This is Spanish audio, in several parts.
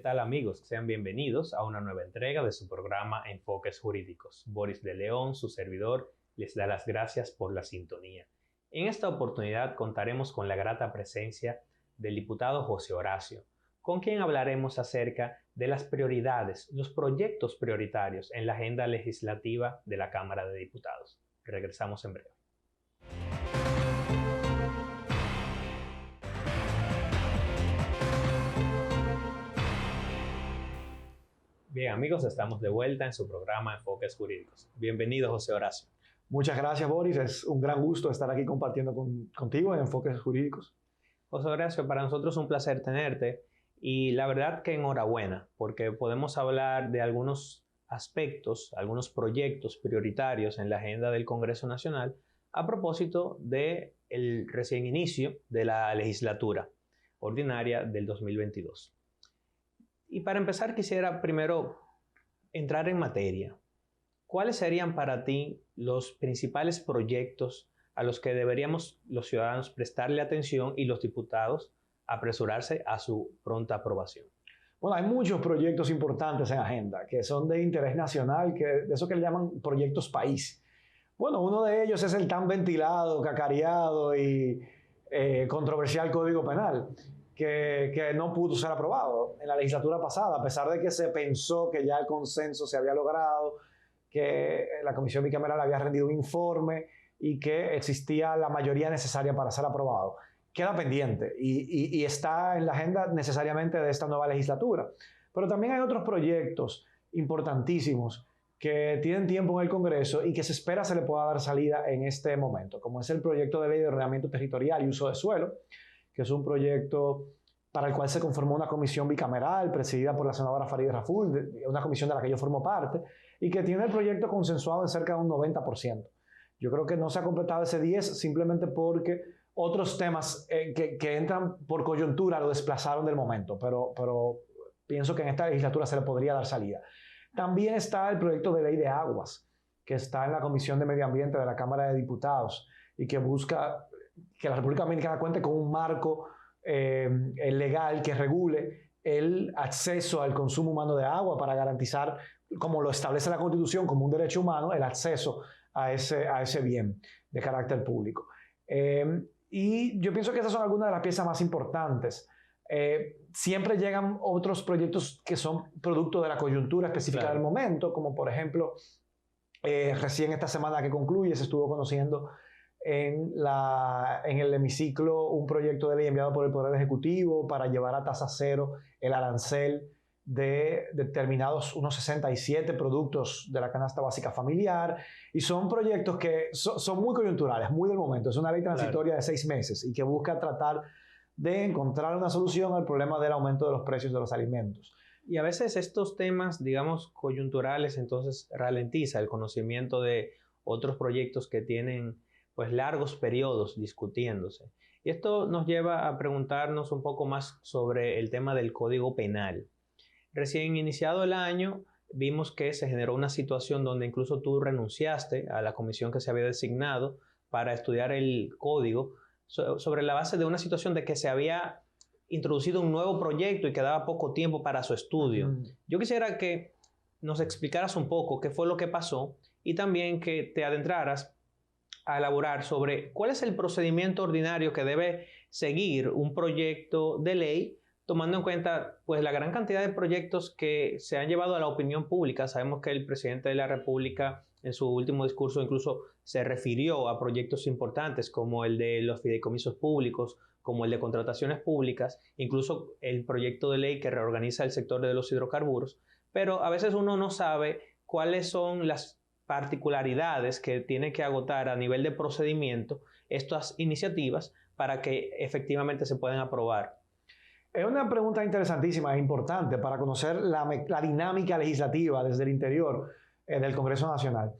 ¿Qué tal, amigos? Sean bienvenidos a una nueva entrega de su programa Enfoques Jurídicos. Boris de León, su servidor, les da las gracias por la sintonía. En esta oportunidad contaremos con la grata presencia del diputado José Horacio, con quien hablaremos acerca de las prioridades, los proyectos prioritarios en la agenda legislativa de la Cámara de Diputados. Regresamos en breve. Bien, amigos, estamos de vuelta en su programa Enfoques Jurídicos. Bienvenido, José Horacio. Muchas gracias, Boris. Es un gran gusto estar aquí compartiendo contigo en Enfoques Jurídicos. José Horacio, para nosotros es un placer tenerte y la verdad que enhorabuena, porque podemos hablar de algunos aspectos, algunos proyectos prioritarios en la agenda del Congreso Nacional a propósito del recién inicio de la legislatura ordinaria del 2022. Y para empezar quisiera primero entrar en materia. ¿Cuáles serían para ti los principales proyectos a los que deberíamos los ciudadanos prestarle atención y los diputados apresurarse a su pronta aprobación? Bueno, hay muchos proyectos importantes en agenda que son de interés nacional, de eso que le llaman proyectos país. Bueno, uno de ellos es el tan ventilado, cacareado y controversial Código Penal, que no pudo ser aprobado en la legislatura pasada, a pesar de que se pensó que ya el consenso se había logrado, que la Comisión Bicameral había rendido un informe y que existía la mayoría necesaria para ser aprobado. Queda pendiente y está en la agenda necesariamente de esta nueva legislatura. Pero también hay otros proyectos importantísimos que tienen tiempo en el Congreso y que se espera se le pueda dar salida en este momento, como es el proyecto de ley de ordenamiento territorial y uso de suelo, que es un proyecto para el cual se conformó una comisión bicameral presidida por la senadora Farideh Raful, una comisión de la que yo formo parte, y que tiene el proyecto consensuado en cerca de un 90%. Yo creo que no se ha completado ese 10% simplemente porque otros temas que entran por coyuntura lo desplazaron del momento, pero pienso que en esta legislatura se le podría dar salida. También está el proyecto de ley de aguas, que está en la Comisión de Medio Ambiente de la Cámara de Diputados y que busca que la República Dominicana cuente con un marco legal que regule el acceso al consumo humano de agua para garantizar, como lo establece la Constitución como un derecho humano, el acceso a ese bien de carácter público. Y yo pienso que esas son algunas de las piezas más importantes. Siempre llegan otros proyectos que son producto de la coyuntura específica del momento, como por ejemplo, recién esta semana que concluye se estuvo conociendo en el hemiciclo un proyecto de ley enviado por el Poder Ejecutivo para llevar a tasa cero el arancel de determinados unos 67 productos de la canasta básica familiar, y son proyectos que son muy coyunturales, muy del momento. Es una ley transitoria de 6 meses y que busca tratar de encontrar una solución al problema del aumento de los precios de los alimentos. Y a veces estos temas, digamos, coyunturales, entonces ralentiza el conocimiento de otros proyectos que tienen pues largos periodos discutiéndose. Y esto nos lleva a preguntarnos un poco más sobre el tema del Código Penal. Recién iniciado el año, vimos que se generó una situación donde incluso tú renunciaste a la comisión que se había designado para estudiar el código sobre la base de una situación de que se había introducido un nuevo proyecto y quedaba poco tiempo para su estudio. Yo quisiera que nos explicaras un poco qué fue lo que pasó y también que te adentraras a elaborar sobre cuál es el procedimiento ordinario que debe seguir un proyecto de ley, tomando en cuenta pues la gran cantidad de proyectos que se han llevado a la opinión pública. Sabemos que el presidente de la República en su último discurso incluso se refirió a proyectos importantes como el de los fideicomisos públicos, como el de contrataciones públicas, incluso el proyecto de ley que reorganiza el sector de los hidrocarburos, pero a veces uno no sabe cuáles son las particularidades que tiene que agotar a nivel de procedimiento estas iniciativas para que efectivamente se puedan aprobar. Es una pregunta interesantísima e importante para conocer la dinámica legislativa desde el interior del Congreso Nacional.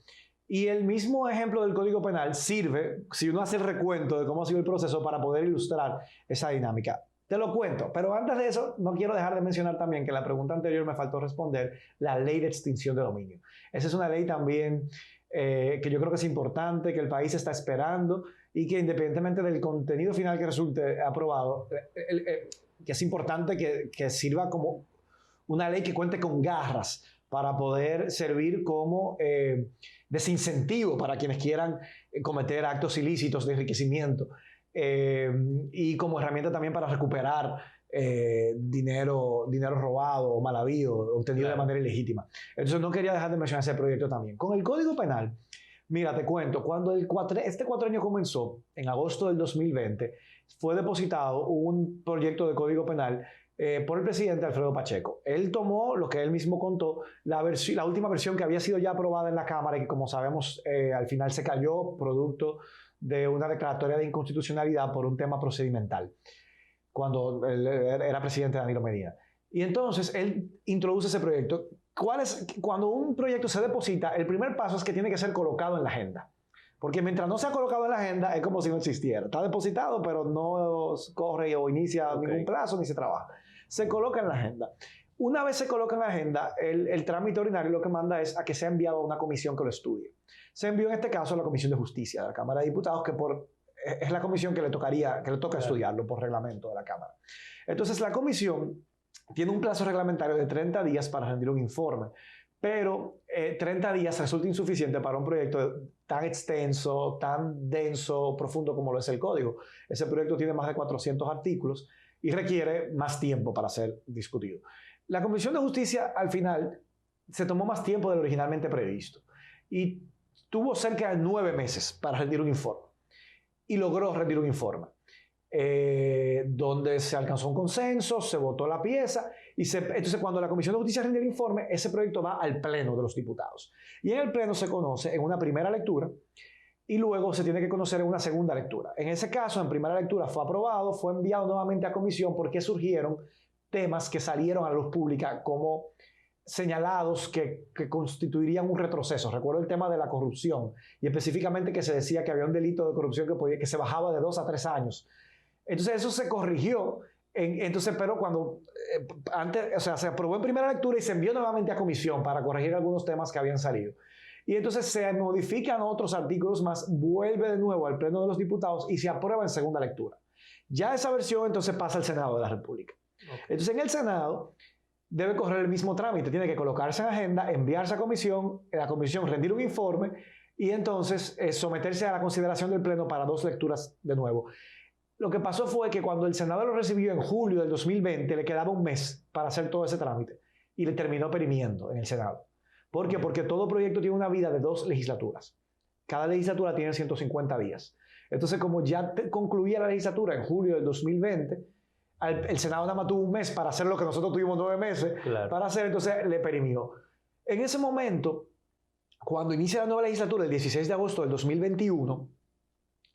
Y el mismo ejemplo del Código Penal sirve, si uno hace el recuento de cómo ha sido el proceso, para poder ilustrar esa dinámica. Te lo cuento, pero antes de eso no quiero dejar de mencionar también que en la pregunta anterior me faltó responder la ley de extinción de dominio. Esa es una ley también que yo creo que es importante, que el país está esperando y que independientemente del contenido final que resulte aprobado, que es importante que sirva como una ley que cuente con garras para poder servir como desincentivo para quienes quieran cometer actos ilícitos de enriquecimiento y como herramienta también para recuperar dinero robado o mal habido, obtenido de manera ilegítima. Entonces no quería dejar de mencionar ese proyecto también. Con el Código Penal, mira, te cuento, cuando este cuatrienio comenzó, en agosto del 2020, fue depositado un proyecto de Código Penal por el presidente Alfredo Pacheco. Él tomó, lo que él mismo contó, la última versión que había sido ya aprobada en la Cámara y que, como sabemos, al final se cayó producto de una declaratoria de inconstitucionalidad por un tema procedimental, cuando él era presidente Danilo Medina. Y entonces él introduce ese proyecto. Cuando un proyecto se deposita, el primer paso es que tiene que ser colocado en la agenda. Porque mientras no se ha colocado en la agenda, es como si no existiera. Está depositado, pero no corre o inicia ningún plazo ni se trabaja. Se coloca en la agenda. Una vez se coloca en la agenda, el trámite ordinario lo que manda es a que sea enviado a una comisión que lo estudie. Se envió en este caso a la Comisión de Justicia de la Cámara de Diputados, que es la comisión que le toca estudiarlo por reglamento de la Cámara. Entonces la comisión tiene un plazo reglamentario de 30 días para rendir un informe, pero 30 días resulta insuficiente para un proyecto tan extenso, tan denso, profundo como lo es el código. Ese proyecto tiene más de 400 artículos y requiere más tiempo para ser discutido. La Comisión de Justicia al final se tomó más tiempo de lo originalmente previsto y tuvo cerca de 9 meses para rendir un informe y logró rendir un informe. Donde se alcanzó un consenso, se votó la pieza y entonces cuando la Comisión de Justicia rinde el informe, ese proyecto va al Pleno de los Diputados. Y en el Pleno se conoce en una primera lectura y luego se tiene que conocer en una segunda lectura. En ese caso, en primera lectura fue aprobado, fue enviado nuevamente a comisión porque surgieron temas que salieron a la luz pública como señalados que constituirían un retroceso. Recuerdo el tema de la corrupción y específicamente que se decía que había un delito de corrupción que se bajaba de 2 a 3 años. Entonces eso se corrigió, pero cuando se aprobó en primera lectura y se envió nuevamente a comisión para corregir algunos temas que habían salido. Y entonces se modifican otros artículos más, vuelve de nuevo al Pleno de los Diputados y se aprueba en segunda lectura. Ya esa versión entonces pasa al Senado de la República. Okay. Entonces en el Senado debe correr el mismo trámite, tiene que colocarse en agenda, enviarse a comisión, la comisión rendir un informe y entonces someterse a la consideración del Pleno para 2 lecturas de nuevo. Lo que pasó fue que cuando el Senado lo recibió en julio del 2020, le quedaba un mes para hacer todo ese trámite y le terminó perimiendo en el Senado. ¿Por qué? Porque todo proyecto tiene una vida de 2 legislaturas. Cada legislatura tiene 150 días. Entonces, como ya concluía la legislatura en julio del 2020, el Senado nada más tuvo un mes para hacer lo que nosotros tuvimos 9 meses para hacer, entonces le perimió. En ese momento, cuando inicia la nueva legislatura, el 16 de agosto del 2021,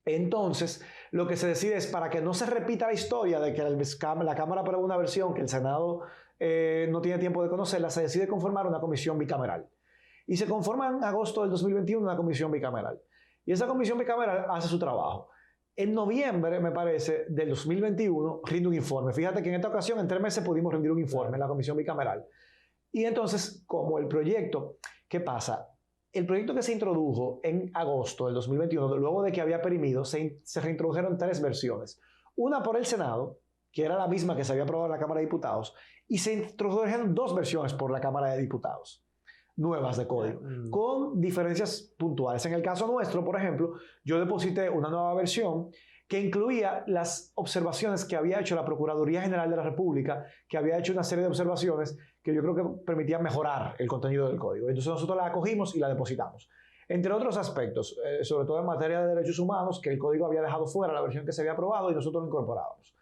entonces lo que se decide es, para que no se repita la historia de que la Cámara aprueba una versión que el Senado no tiene tiempo de conocerla, se decide conformar una comisión bicameral. Y se conforma en agosto del 2021 una comisión bicameral. Y esa comisión bicameral hace su trabajo. En noviembre, me parece, del 2021, rinde un informe. Fíjate que en esta ocasión, en 3 meses, pudimos rendir un informe en la comisión bicameral. Y entonces, como el proyecto, ¿qué pasa? El proyecto que se introdujo en agosto del 2021, luego de que había perimido, se reintrodujeron 3 versiones. Una por el Senado, que era la misma que se había aprobado en la Cámara de Diputados, y se introdujeron 2 versiones por la Cámara de Diputados, nuevas de código, con diferencias puntuales. En el caso nuestro, por ejemplo, yo deposité una nueva versión que incluía las observaciones que había hecho la Procuraduría General de la República, que había hecho una serie de observaciones que yo creo que permitían mejorar el contenido del código. Entonces nosotros la acogimos y la depositamos. Entre otros aspectos, sobre todo en materia de derechos humanos, que el código había dejado fuera la versión que se había aprobado y nosotros lo incorporábamos.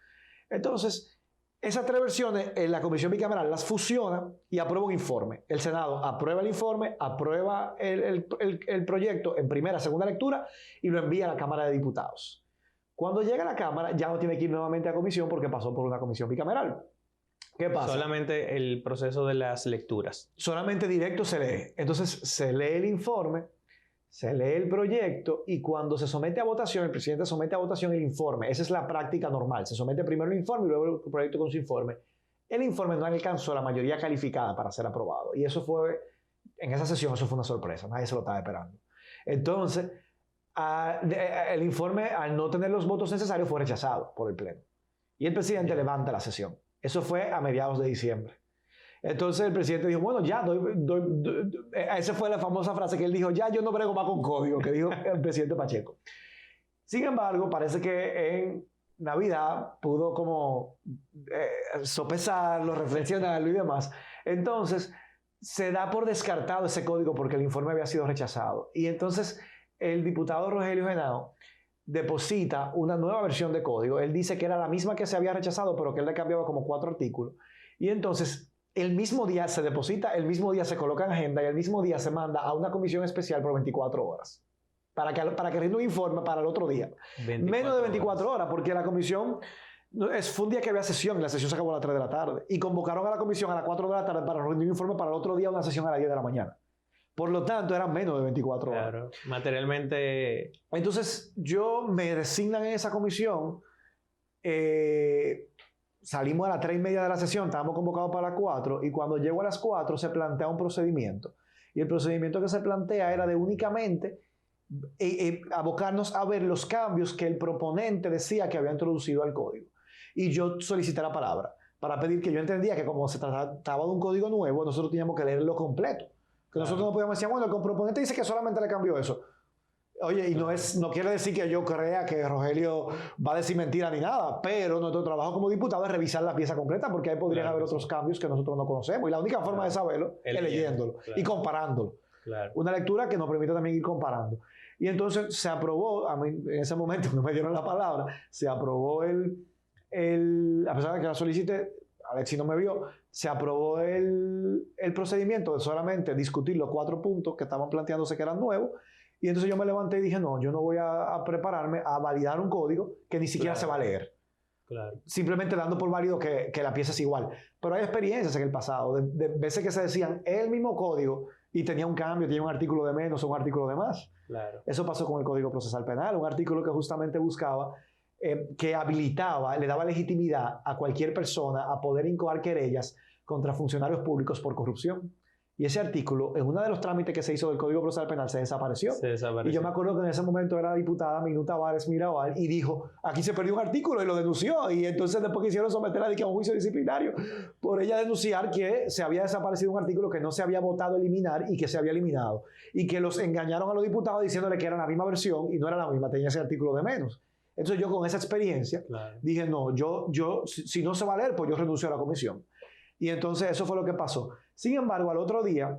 Entonces, esas 3 versiones, la comisión bicameral las fusiona y aprueba un informe. El Senado aprueba el informe, aprueba el proyecto en primera, segunda lectura y lo envía a la Cámara de Diputados. Cuando llega a la Cámara, ya no tiene que ir nuevamente a comisión porque pasó por una comisión bicameral. ¿Qué pasa? Solamente el proceso de las lecturas. Solamente directo se lee. Entonces se lee el informe, se lee el proyecto y cuando se somete a votación, el presidente somete a votación el informe. Esa es la práctica normal. Se somete primero el informe y luego el proyecto con su informe. El informe no alcanzó la mayoría calificada para ser aprobado. Y eso fue, en esa sesión, eso fue una sorpresa. Nadie se lo estaba esperando. Entonces, el informe, al no tener los votos necesarios, fue rechazado por el Pleno. Y el presidente levanta la sesión. Eso fue a mediados de diciembre. Entonces el presidente dijo, bueno, ya, esa fue la famosa frase que él dijo, ya yo no brego más con código, que dijo el presidente Pacheco. Sin embargo, parece que en Navidad pudo como sopesarlo, reflexionarlo y demás. Entonces, se da por descartado ese código porque el informe había sido rechazado. Y entonces el diputado Rogelio Henao deposita una nueva versión de código. Él dice que era la misma que se había rechazado, pero que él le cambiaba como 4 artículos. Y entonces, el mismo día se deposita, el mismo día se coloca en agenda y el mismo día se manda a una comisión especial por 24 horas. Para que rinda un informe para el otro día. Menos de 24 horas, porque la comisión... Fue un día que había sesión y la sesión se acabó a las 3 de la tarde. Y convocaron a la comisión a las 4 de la tarde para rendir un informe para el otro día, una sesión a las 10 de la mañana. Por lo tanto, eran menos de 24 horas. Claro, materialmente... Entonces, me designan en esa comisión. Salimos a las 3:30 de la sesión, estábamos convocados para las 4. Y cuando llego a las 4 se plantea un procedimiento. Y el procedimiento que se plantea era de únicamente... abocarnos a ver los cambios que el proponente decía que había introducido al código. Y yo solicité la palabra para pedir que yo entendía que como se trataba de un código nuevo, nosotros teníamos que leerlo completo. Que nosotros no podíamos decir, bueno, el proponente dice que solamente le cambió eso. Oye, y no quiere decir que yo crea que Rogelio va a decir mentira ni nada, pero nuestro trabajo como diputado es revisar la pieza completa porque ahí podrían haber otros cambios que nosotros no conocemos. Y la única forma de saberlo es leyéndolo y comparándolo. Una lectura que nos permite también ir comparando. Y entonces se aprobó, a mí en ese momento no me dieron la palabra, se aprobó a pesar de que la solicité, Alexis no me vio, se aprobó el procedimiento de solamente discutir los 4 puntos que estaban planteándose que eran nuevos. Y entonces yo me levanté y dije, no, yo no voy a prepararme a validar un código que ni siquiera se va a leer. Simplemente dando por válido que la pieza es igual. Pero hay experiencias en el pasado, de veces que se decían el mismo código y tenía un cambio, tenía un artículo de menos o un artículo de más. Eso pasó con el Código Procesal Penal, un artículo que justamente buscaba, que habilitaba, le daba legitimidad a cualquier persona a poder incoar querellas contra funcionarios públicos por corrupción. Y ese artículo, en uno de los trámites que se hizo del Código Procesal Penal, se desapareció. Y yo me acuerdo que en ese momento era la diputada Minuta Tavares Mirabal y dijo, aquí se perdió un artículo y lo denunció. Y entonces después quisieron someterla a un juicio disciplinario por ella denunciar que se había desaparecido un artículo que no se había votado eliminar y que se había eliminado. Y que los engañaron a los diputados diciéndole que era la misma versión y no era la misma, tenía ese artículo de menos. Entonces yo con esa experiencia dije, no, si no se va a leer, pues yo renuncio a la comisión. Y entonces eso fue lo que pasó. Sin embargo, al otro día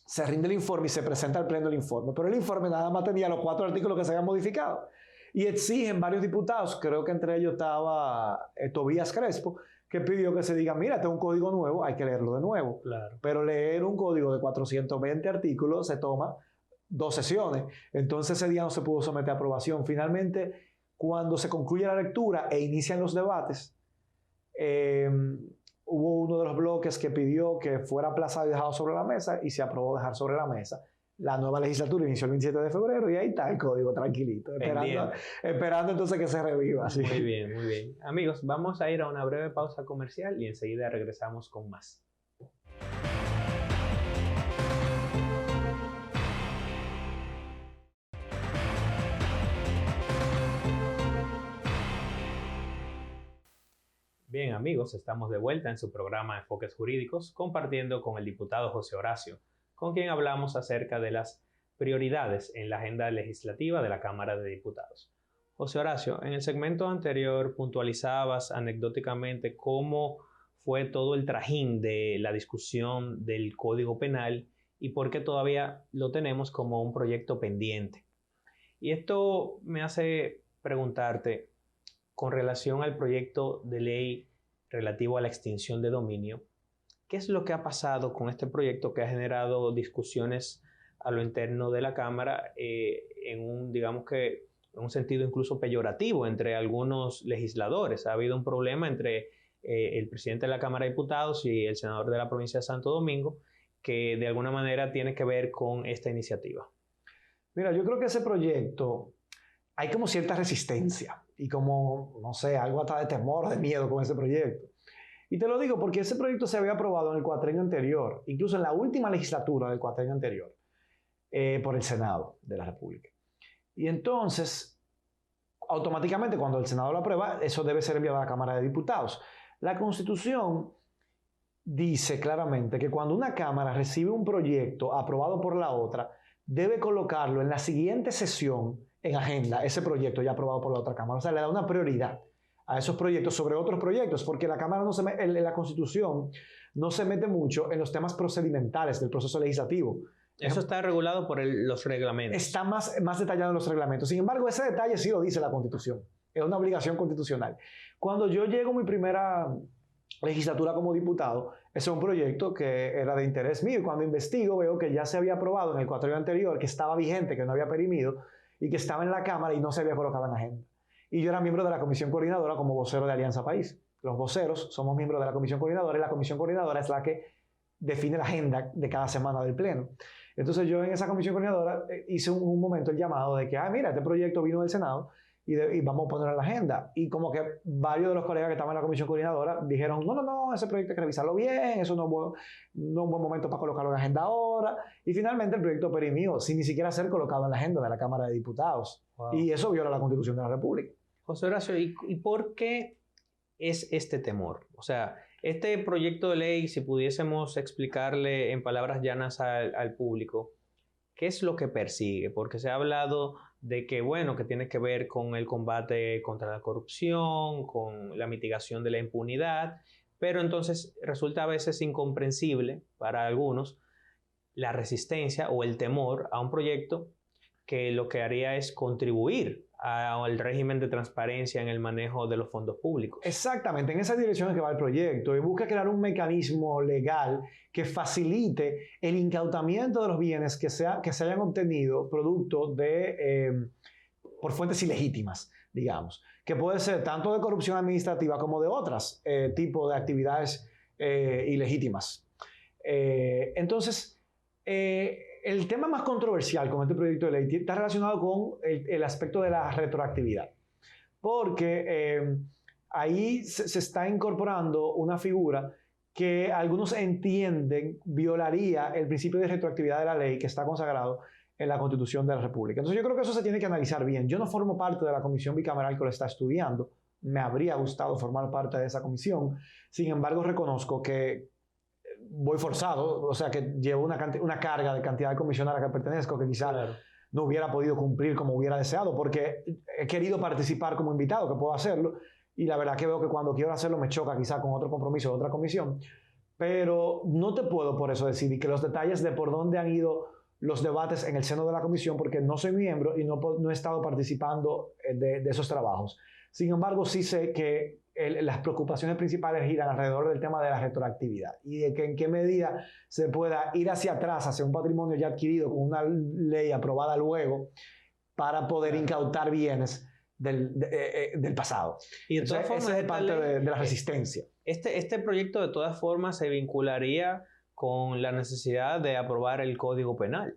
se rinde el informe y se presenta al pleno el informe. Pero el informe nada más tenía los 4 artículos que se habían modificado. Y exigen varios diputados, creo que entre ellos estaba Tobías Crespo, que pidió que se diga, mira, este es un código nuevo, hay que leerlo de nuevo. Pero leer un código de 420 artículos se toma 2 sesiones. Entonces ese día no se pudo someter a aprobación. Finalmente, cuando se concluye la lectura e inician los debates, hubo uno de los bloques que pidió que fuera aplazado y dejado sobre la mesa y se aprobó dejar sobre la mesa. La nueva legislatura inició el 27 de febrero y ahí está el código tranquilito, esperando entonces que se reviva. ¿Sí? Muy bien, muy bien. Amigos, vamos a ir a una breve pausa comercial y enseguida regresamos con más. Bien, amigos, estamos de vuelta en su programa Enfoques Jurídicos, compartiendo con el diputado José Horacio, con quien hablamos acerca de las prioridades en la agenda legislativa de la Cámara de Diputados. José Horacio, en el segmento anterior puntualizabas anecdóticamente cómo fue todo el trajín de la discusión del Código Penal y por qué todavía lo tenemos como un proyecto pendiente. Y esto me hace preguntarte, con relación al proyecto de ley relativo a la extinción de dominio, ¿qué es lo que ha pasado con este proyecto que ha generado discusiones a lo interno de la Cámara digamos que en un sentido incluso peyorativo entre algunos legisladores? Ha habido un problema entre el presidente de la Cámara de Diputados y el senador de la provincia de Santo Domingo que de alguna manera tiene que ver con esta iniciativa. Mira, yo creo que ese proyecto hay como cierta resistencia y como, no sé, algo hasta de temor, de miedo con ese proyecto. Y te lo digo porque ese proyecto se había aprobado en el cuatrienio anterior, incluso en la última legislatura del cuatrienio anterior, por el Senado de la República. Y entonces, automáticamente cuando el Senado lo aprueba, eso debe ser enviado a la Cámara de Diputados. La Constitución dice claramente que cuando una Cámara recibe un proyecto aprobado por la otra, debe colocarlo en la siguiente sesión en agenda, ese proyecto ya aprobado por la otra Cámara. O sea, le da una prioridad a esos proyectos sobre otros proyectos, porque la Cámara en la Constitución no se mete mucho en los temas procedimentales del proceso legislativo. Eso está regulado por los reglamentos. Está más detallado en los reglamentos. Sin embargo, ese detalle sí lo dice la Constitución. Es una obligación constitucional. Cuando yo llego a mi primera legislatura como diputado, ese es un proyecto que era de interés mío. Y cuando investigo, veo que ya se había aprobado en el cuatrienio anterior, que estaba vigente, que no había perimido, y que estaba en la Cámara y no se había colocado en agenda. Y yo era miembro de la Comisión Coordinadora como vocero de Alianza País. Los voceros somos miembros de la Comisión Coordinadora y la Comisión Coordinadora es la que define la agenda de cada semana del Pleno. Entonces yo en esa Comisión Coordinadora hice un momento el llamado de que, mira, este proyecto vino del Senado y vamos a ponerlo en la agenda. Y como que varios de los colegas que estaban en la Comisión Coordinadora dijeron, no, ese proyecto hay que revisarlo bien, eso no es un buen momento para colocarlo en la agenda ahora. Y finalmente el proyecto perimió, sin ni siquiera ser colocado en la agenda de la Cámara de Diputados. Wow. Y eso viola la Constitución de la República. José Horacio, ¿y por qué es este temor? O sea, este proyecto de ley, si pudiésemos explicarle en palabras llanas al público, ¿qué es lo que persigue? Porque se ha hablado de que, bueno, que tiene que ver con el combate contra la corrupción, con la mitigación de la impunidad, pero entonces resulta a veces incomprensible para algunos la resistencia o el temor a un proyecto que lo que haría es contribuir al régimen de transparencia en el manejo de los fondos públicos. Exactamente, en esa dirección es que va el proyecto y busca crear un mecanismo legal que facilite el incautamiento de los bienes que se hayan obtenido producto por fuentes ilegítimas, digamos, que puede ser tanto de corrupción administrativa como de otros tipos de actividades ilegítimas. Entonces, el tema más controversial con este proyecto de ley está relacionado con el aspecto de la retroactividad, porque ahí se está incorporando una figura que algunos entienden violaría el principio de retroactividad de la ley que está consagrado en la Constitución de la República. Entonces yo creo que eso se tiene que analizar bien. Yo no formo parte de la comisión bicameral que lo está estudiando, me habría gustado formar parte de esa comisión, sin embargo reconozco que voy forzado, o sea que llevo una carga de cantidad de comisionados a la que pertenezco que quizás no hubiera podido cumplir como hubiera deseado, porque he querido participar como invitado, que puedo hacerlo, y la verdad que veo que cuando quiero hacerlo me choca quizás con otro compromiso de otra comisión, pero no te puedo por eso decir que los detalles de por dónde han ido los debates en el seno de la comisión, porque no soy miembro y no he estado participando de esos trabajos. Sin embargo, sí sé que las preocupaciones principales giran alrededor del tema de la retroactividad y de que en qué medida se pueda ir hacia atrás, hacia un patrimonio ya adquirido con una ley aprobada luego para poder incautar bienes del pasado. Y de todas formas, esa es parte de la resistencia. Este proyecto de todas formas se vincularía con la necesidad de aprobar el Código Penal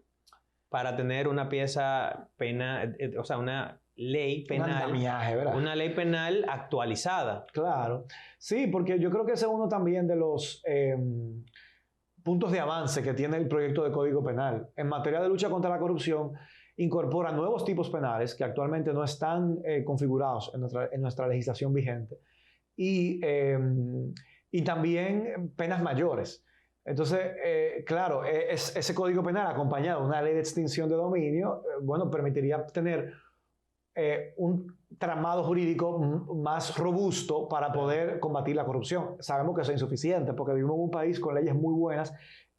para tener una pieza penal, o sea, una ley penal, una ley penal actualizada. Claro, sí, porque yo creo que ese es uno también de los puntos de avance que tiene el proyecto de Código Penal. En materia de lucha contra la corrupción, incorpora nuevos tipos penales que actualmente no están configurados en nuestra legislación vigente y también penas mayores. Entonces, claro, ese Código Penal acompañado de una ley de extinción de dominio, bueno, permitiría tener un tramado jurídico más robusto para poder combatir la corrupción. Sabemos que eso es insuficiente porque vivimos en un país con leyes muy buenas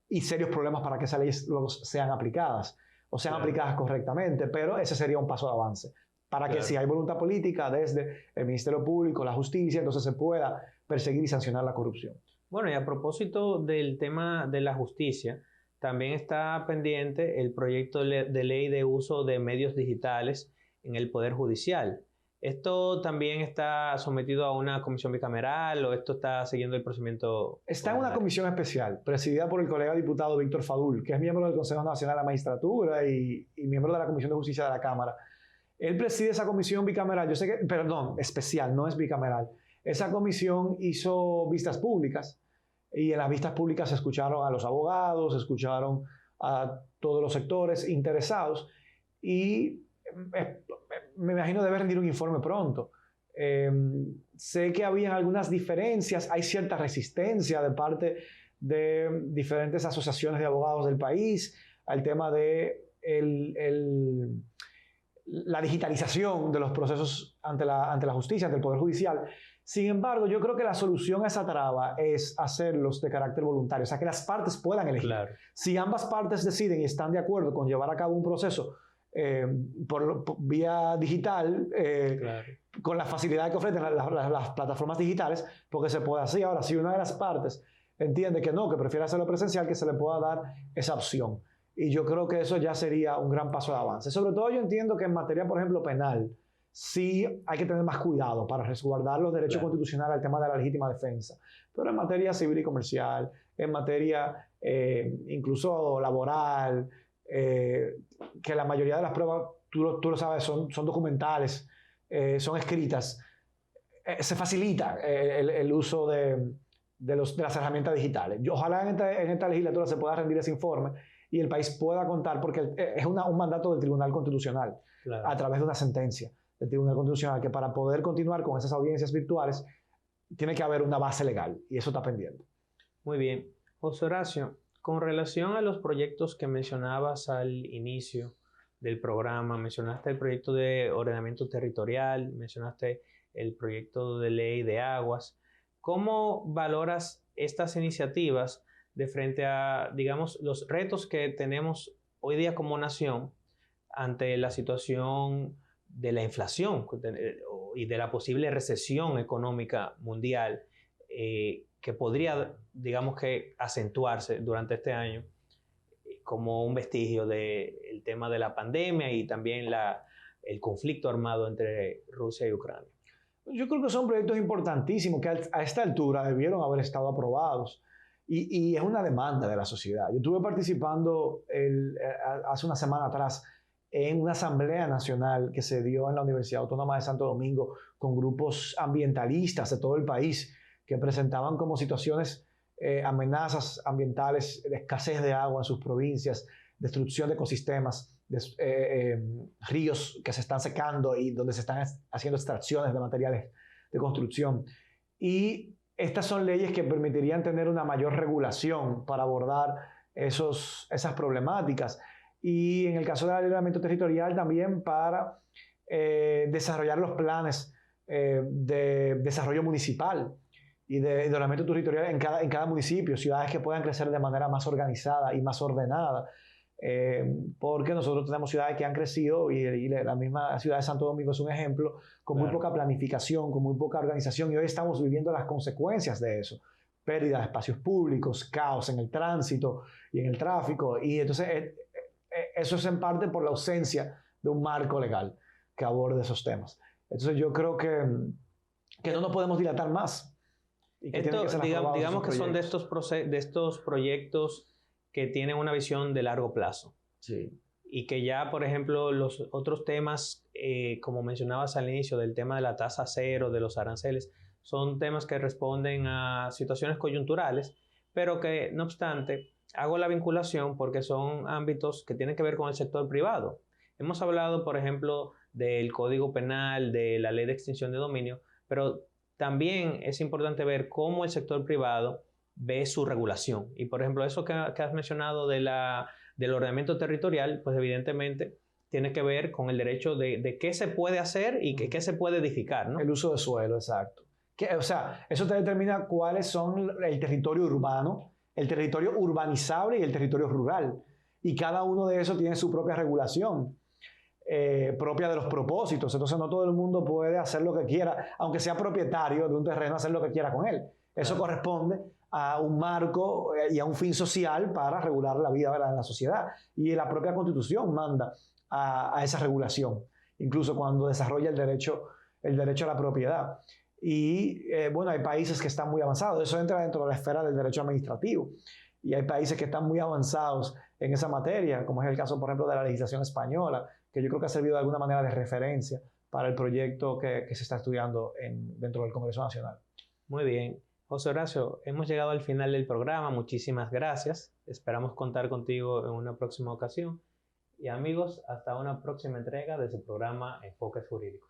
y serios problemas para que esas leyes luego sean aplicadas o sean aplicadas correctamente, pero ese sería un paso de avance para que si hay voluntad política desde el Ministerio Público, la justicia, entonces se pueda perseguir y sancionar la corrupción. Bueno, y a propósito del tema de la justicia, también está pendiente el proyecto de ley de uso de medios digitales en el Poder Judicial. ¿Esto también está sometido a una comisión bicameral o esto está siguiendo el procedimiento? Está en una comisión especial, presidida por el colega diputado Víctor Fadul, que es miembro del Consejo Nacional de la Magistratura y miembro de la Comisión de Justicia de la Cámara. Él preside esa comisión bicameral, yo sé que, perdón, especial, no es bicameral. Esa comisión hizo vistas públicas y en las vistas públicas se escucharon a los abogados, se escucharon a todos los sectores interesados y me imagino debe rendir un informe pronto. sé que había algunas diferencias, hay cierta resistencia de parte de diferentes asociaciones de abogados del país al tema de la digitalización de los procesos ante la justicia, ante el Poder Judicial. Sin embargo, yo creo que la solución a esa traba es hacerlos de carácter voluntario, o sea, que las partes puedan elegir. Claro. Si ambas partes deciden y están de acuerdo con llevar a cabo un proceso por vía digital, Claro. con la facilidad que ofrecen las plataformas digitales, porque se puede hacer. Ahora, si una de las partes entiende que no, que prefiere hacerlo presencial, que se le pueda dar esa opción. Y yo creo que eso ya sería un gran paso de avance. Sobre todo yo entiendo que en materia, por ejemplo, penal, sí hay que tener más cuidado para resguardar los derechos constitucionales al tema de la legítima defensa. Pero en materia civil y comercial, en materia incluso laboral, que la mayoría de las pruebas, tú lo sabes, son documentales, son escritas, se facilita el uso de las herramientas digitales. Ojalá en esta legislatura se pueda rendir ese informe y el país pueda contar, porque es un mandato del Tribunal Constitucional, claro, a través de una sentencia del Tribunal Constitucional, que para poder continuar con esas audiencias virtuales tiene que haber una base legal, y eso está pendiente. Muy bien. José Horacio, con relación a los proyectos que mencionabas al inicio del programa, mencionaste el proyecto de ordenamiento territorial, mencionaste el proyecto de ley de aguas. ¿Cómo valoras estas iniciativas de frente a, digamos, los retos que tenemos hoy día como nación ante la situación de la inflación y de la posible recesión económica mundial que podría, digamos que, acentuarse durante este año como un vestigio del tema de la pandemia y también el conflicto armado entre Rusia y Ucrania? Yo creo que son proyectos importantísimos que a esta altura debieron haber estado aprobados y es una demanda de la sociedad. Yo estuve participando hace una semana atrás en una asamblea nacional que se dio en la Universidad Autónoma de Santo Domingo con grupos ambientalistas de todo el país que presentaban como situaciones, amenazas ambientales, de escasez de agua en sus provincias, destrucción de ecosistemas, ríos que se están secando y donde se están haciendo extracciones de materiales de construcción. Y estas son leyes que permitirían tener una mayor regulación para abordar esas problemáticas. Y en el caso del ordenamiento territorial también para desarrollar los planes de desarrollo municipal y de ordenamiento territorial en cada municipio, ciudades que puedan crecer de manera más organizada y más ordenada. Porque nosotros tenemos ciudades que han crecido y la misma ciudad de Santo Domingo es un ejemplo, con muy poca planificación, con muy poca organización, y hoy estamos viviendo las consecuencias de eso. Pérdida de espacios públicos, caos en el tránsito y en el tráfico, y entonces eso es en parte por la ausencia de un marco legal que aborde esos temas. Entonces yo creo que no nos podemos dilatar más. Y que digamos que son de estos proyectos que tienen una visión de largo plazo. Sí. Y que ya, por ejemplo, los otros temas, como mencionabas al inicio, del tema de la tasa cero, de los aranceles, son temas que responden a situaciones coyunturales, pero que, no obstante, hago la vinculación porque son ámbitos que tienen que ver con el sector privado. Hemos hablado, por ejemplo, del Código Penal, de la Ley de Extinción de Dominio, pero también es importante ver cómo el sector privado ve su regulación. Y, por ejemplo, eso que has mencionado del ordenamiento territorial, pues evidentemente tiene que ver con el derecho de qué se puede hacer y qué se puede edificar, ¿no? El uso de suelo, exacto. O sea, eso te determina cuáles son el territorio urbano, el territorio urbanizable y el territorio rural. Y cada uno de esos tiene su propia regulación, propia de los propósitos. Entonces no todo el mundo puede hacer lo que quiera, aunque sea propietario de un terreno, hacer lo que quiera con él. Eso corresponde a un marco y a un fin social para regular la vida, ¿verdad?, en la sociedad. Y la propia Constitución manda a esa regulación, incluso cuando desarrolla el derecho a la propiedad. Y bueno, hay países que están muy avanzados. Eso entra dentro de la esfera del derecho administrativo. Y hay países que están muy avanzados en esa materia, como es el caso, por ejemplo, de la legislación española, que yo creo que ha servido de alguna manera de referencia para el proyecto que se está estudiando dentro del Congreso Nacional. Muy bien. José Horacio, hemos llegado al final del programa. Muchísimas gracias. Esperamos contar contigo en una próxima ocasión. Y amigos, hasta una próxima entrega de su programa Enfoques Jurídicos.